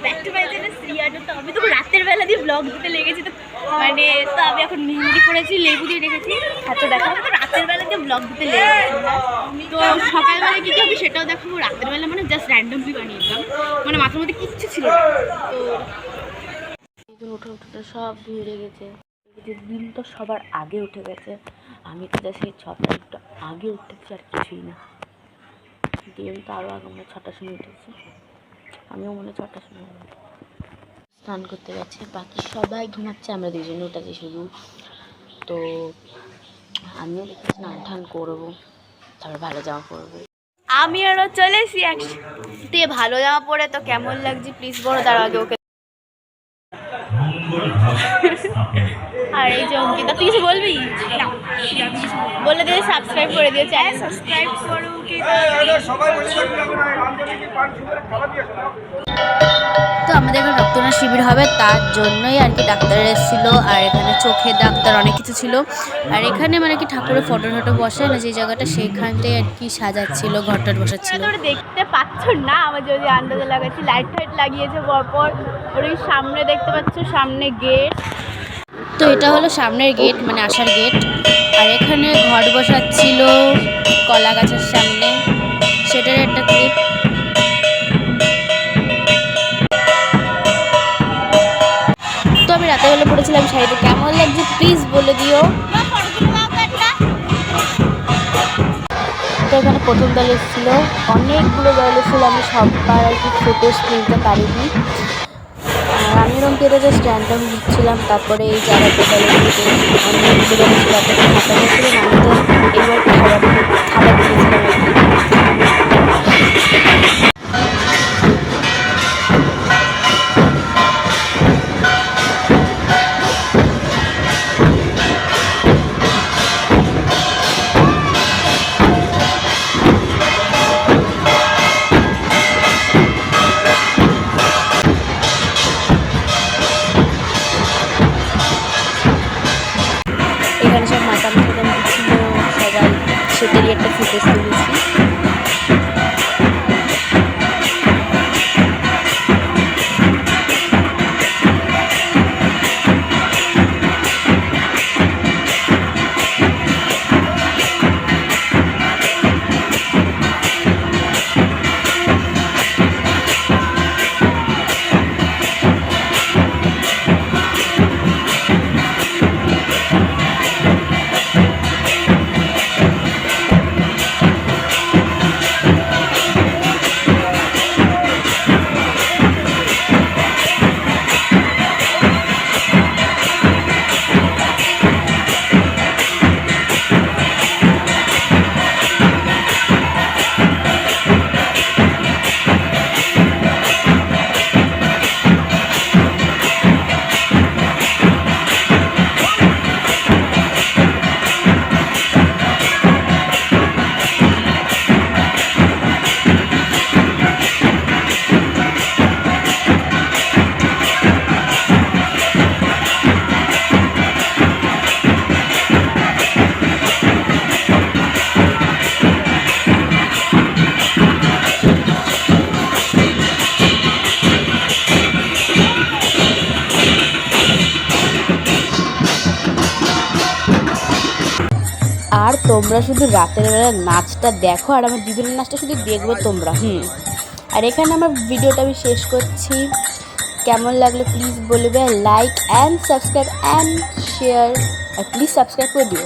Back to my channel Shriyano. তো আমি তো রাতের বেলা দিয়ে ব্লগ দিতে লেগেছি, তো মানে তো আমি এখন মেহেন্দি করেছি, লেবু দিয়ে রেখেছি। তো দেখো আমি তো রাতের বেলা দিয়ে ব্লগ দিতে লেগেছি। তো সকালবেলায় কী কী হবে সেটাও দেখাবো। রাতের বেলা মানে জাস্ট র্যান্ডমলি বানিয়েছিলাম, মানে মাথার মধ্যে কিচ্ছু ছিল না। তো উঠে উঠে সব ধুয়ে গেছে, দিন তো সবার আগে উঠে গেছে। আমি তো যা সেই 6টা একটু আগে উঠেছি, আর কিছুই না। ডিএম তো আরও আগে আমরা 6টার সময় উঠেছি, আমিও মনে 6টার সময় স্নান করতে গেছে। বাকি সবাই ঘুমাচ্ছে, আমরা দুজনে উঠেছি শুধু। তো আমিও দেখি স্নান টান করবো, তারপর ভালো জামা পরবো। আমি আরও চলে এসি একসাথে ভালো জামা পরে। তো কেমন লাগছে প্লিজ বলো, তার আগে ওকে। আর এই যে অঙ্কিতা, তুই কিছু বলবি? বলে দিয়ে সাবস্ক্রাইব করে দিয়ে, চ্যানেল সাবস্ক্রাইব করো। তো আমাদের এখানে রক্তদান শিবির হবে, তার জন্যই আর কি ডাক্তার এসেছিল। আর এখানে চোখের ডাক্তার অনেক কিছু ছিল। আর এখানে মানে কি ঠাকুরের ফটো টটো বসে না যে জায়গাটা, সেইখানটাই আর কি সাজাচ্ছিল, ঘরটার বসাচ্ছিল। দেখতে পাচ্ছ না, আমার যদি আন্দাজে লাগাচ্ছি, লাইট ফাইট লাগিয়েছে পরপর। ওর ওই সামনে দেখতে পাচ্ছ, সামনে গেট। তো এটা হলো সামনের গেট, মানে আসার গেট। আর এখানে ঘট বসাচ্ছিল কলা গাছের সামনে, সেটার একটা ক্লিপ। তো আমি রাতেরবেলা পড়েছিলাম শাড়িতে, কেমন লাগছে প্লিজ বলে দিও। তো এখানে প্রথম দল এসেছিল, অনেকগুলো দল এসেছিলো, আমি সববার আর কি ফুটেজ তুলতে পারিনি। আর আমি এরকম কেটে জাস্ট র্যান্ডম দিচ্ছিলাম। তারপরে এই জায়গাতে দলগুলোতে অনেকগুলো দল ছিল, আপনাকে খাতা দিয়েছিলেন। আমি তো এইবার খাবার দিয়েছিলাম আর কি। এখানে সব মাতাম টাতাম দিচ্ছিল সবাই, সেটারই একটা ফুটেজ তুলেছি। আর তোমরা শুধু রাতের বেলা নাচটা দেখো, আর আমার দিদুনের নাচটা শুধু দেখবে তোমরা। আর এখানে আমার ভিডিওটা আমি শেষ করছি। কেমন লাগলো প্লিজ বলবে, like and subscribe and share, আর প্লিজ সাবস্ক্রাইব করে দিও।